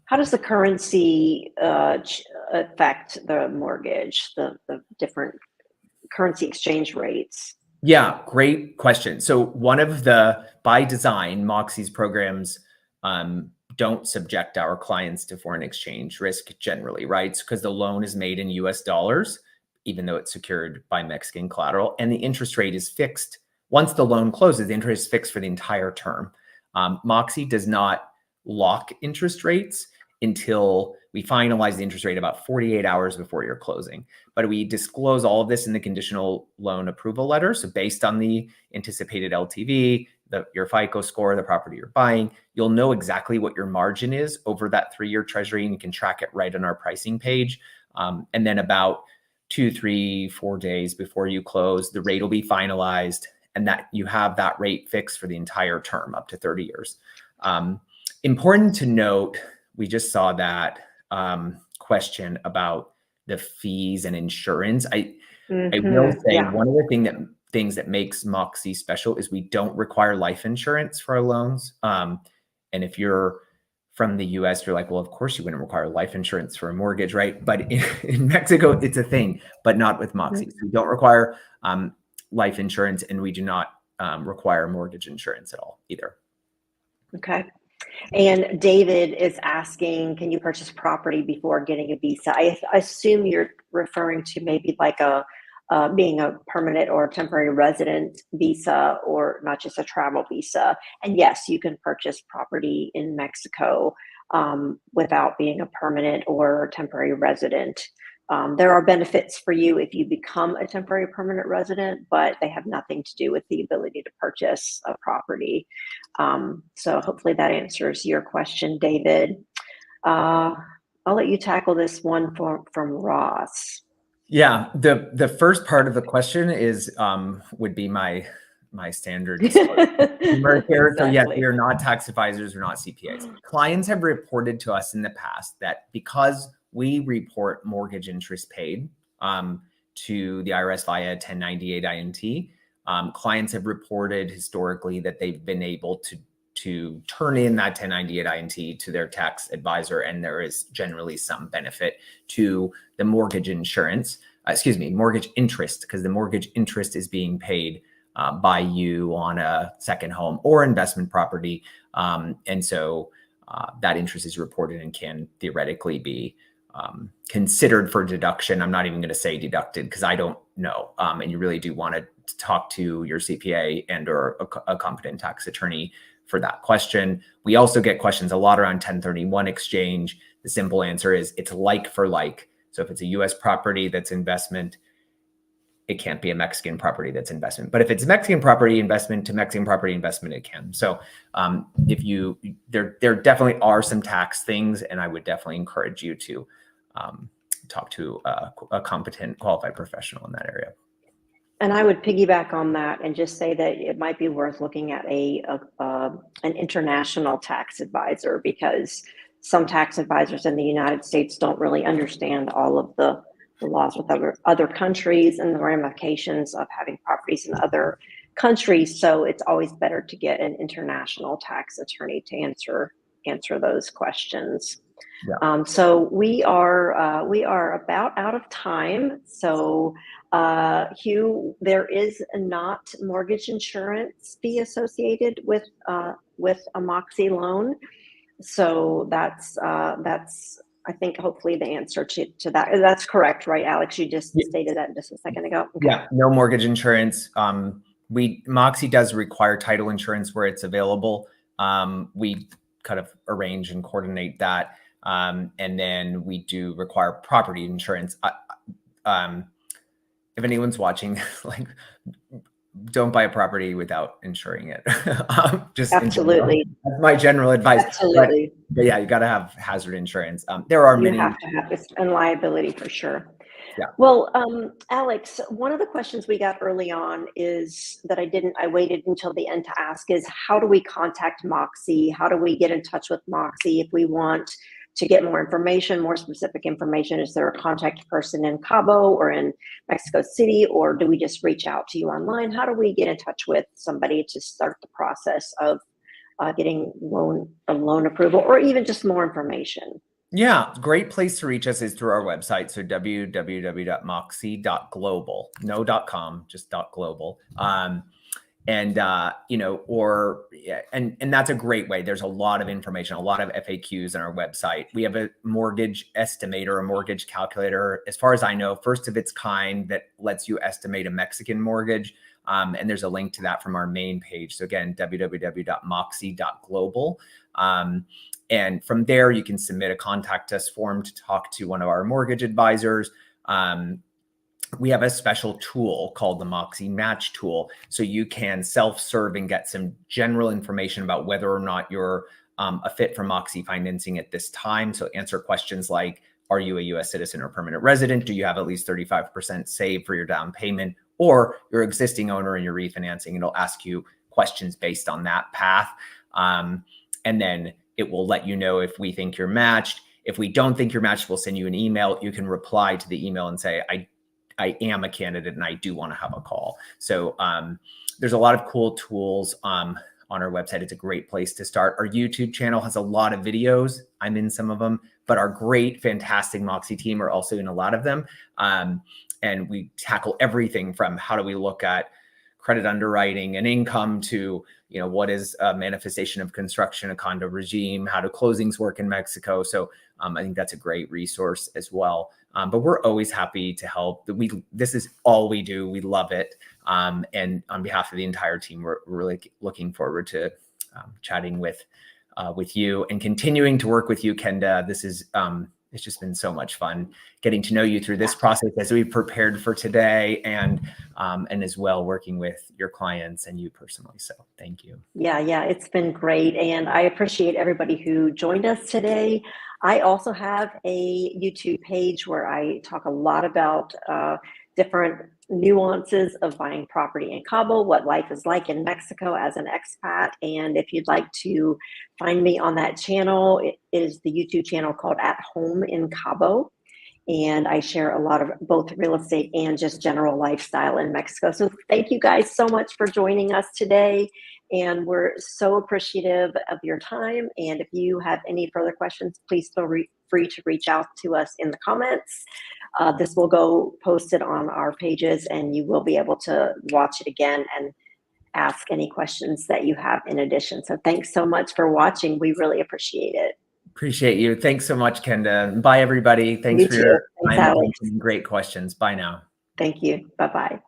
How does the currency affect the mortgage, the different currency exchange rates? Yeah, great question. So by design, MoXi's programs don't subject our clients to foreign exchange risk generally, right? Because the loan is made in US dollars, even though it's secured by Mexican collateral, and the interest rate is fixed. Once the loan closes, the interest is fixed for the entire term. MoXi does not lock interest rates until we finalize the interest rate about 48 hours before you're closing. But we disclose all of this in the conditional loan approval letter. So based on the anticipated LTV, your FICO score, the property you're buying, you'll know exactly what your margin is over that 3-year treasury, and you can track it right on our pricing page. And then about 2, 3, 4 days before you close, the rate will be finalized, and that you have that rate fixed for the entire term up to 30 years. Important to note, we just saw that question about the fees and insurance. I will say one of the things that makes MoXi special is we don't require life insurance for our loans. And if you're from the US, you're like, well, of course you wouldn't require life insurance for a mortgage, right? But in Mexico, it's a thing, but not with MoXi. So we don't require life insurance, and we do not require mortgage insurance at all either. Okay. And David is asking, can you purchase property before getting a visa? I assume you're referring to maybe like being a permanent or temporary resident visa, or not just a travel visa. And yes, you can purchase property in Mexico without being a permanent or temporary resident. There are benefits for you if you become a temporary permanent resident, but they have nothing to do with the ability to purchase a property. So hopefully that answers your question, David. I'll let you tackle this one from Ross. Yeah, the first part of the question is would be my standard disclosure here. So yes, we are not tax advisors, we're not CPAs. Clients have reported to us in the past that because we report mortgage interest paid to the IRS via 1098 INT, clients have reported historically that they've been able to turn in that 1098 INT to their tax advisor, and there is generally some benefit to the mortgage interest, because the mortgage interest is being paid by you on a second home or investment property. And so that interest is reported and can theoretically be considered for deduction. I'm not even going to say deducted because I don't know. And you really do want to talk to your CPA and or a competent tax attorney for that question. We also get questions a lot around 1031 exchange. the simple answer is it's like for like. So if it's a US property that's investment, it can't be a Mexican property that's investment. But if it's Mexican property investment to Mexican property investment, it can. So there definitely are some tax things, and I would definitely encourage you to talk to a competent, qualified professional in that area. And I would piggyback on that and just say that it might be worth looking at an international tax advisor, because some tax advisors in the United States don't really understand all of the laws with other countries and the ramifications of having properties in other countries. So it's always better to get an international tax attorney to answer those questions. Yeah. So we are about out of time. So Hugh, there is not mortgage insurance fee associated with a MoXi loan. So that's I think hopefully the answer to that. That's correct, right, Alex? You just stated that just a second ago. Okay. Yeah, no mortgage insurance. MoXi does require title insurance where it's available. We kind of arrange and coordinate that. And then we do require property insurance. If anyone's watching, like, don't buy a property without insuring it. Just absolutely. That's my general advice. Absolutely. But yeah, you got to have hazard insurance. There are many. You have to have this, and liability for sure. Yeah. Well, Alex, one of the questions we got early on is that I waited until the end to ask is, how do we contact MoXi? How do we get in touch with MoXi if we want to get more information, more specific information? Is there a contact person in Cabo or in Mexico City, or do we just reach out to you online? How do we get in touch with somebody to start the process of getting a loan approval, or even just more information? Yeah, great place to reach us is through our website. So www.moxi.global, no .com, just .global. And that's a great way. There's a lot of information, a lot of FAQs on our website. We have a mortgage estimator, a mortgage calculator, as far as I know, first of its kind, that lets you estimate a Mexican mortgage. And there's a link to that from our main page. So again, www.moxi.global. And from there, you can submit a contact us form to talk to one of our mortgage advisors. We have a special tool called the MoXi Match tool. So you can self-serve and get some general information about whether or not you're a fit for MoXi financing at this time. So answer questions like, are you a US citizen or permanent resident? Do you have at least 35% saved for your down payment? Or you're an existing owner and you're refinancing? It'll ask you questions based on that path. And then it will let you know if we think you're matched. If we don't think you're matched, we'll send you an email. You can reply to the email and say, I am a candidate and I do want to have a call. So there's a lot of cool tools on our website. It's a great place to start. Our YouTube channel has a lot of videos. I'm in some of them, but our great, fantastic MoXi team are also in a lot of them. And we tackle everything from how do we look at credit underwriting and income to, what is a manifestation of construction, a condo regime, how do closings work in Mexico? So I think that's a great resource as well. But we're always happy to help. This is all we do. We love it. And on behalf of the entire team, we're really looking forward to chatting with you and continuing to work with you, Kenda. This is it's just been so much fun getting to know you through this process as we prepared for today, and as well working with your clients and you personally. So thank you. Yeah, it's been great. And I appreciate everybody who joined us today. I also have a YouTube page where I talk a lot about different nuances of buying property in Cabo, what life is like in Mexico as an expat. And if you'd like to find me on that channel, it is the YouTube channel called At Home in Cabo. And I share a lot of both real estate and just general lifestyle in Mexico. So thank you guys so much for joining us today. And we're so appreciative of your time. And if you have any further questions, please feel free to reach out to us in the comments. This will go posted on our pages, and you will be able to watch it again and ask any questions that you have in addition. So thanks so much for watching. We really appreciate it. Appreciate you. Thanks so much, Kenda. Bye, everybody. Thanks for your time and great questions. Bye now. Thank you. Bye-bye.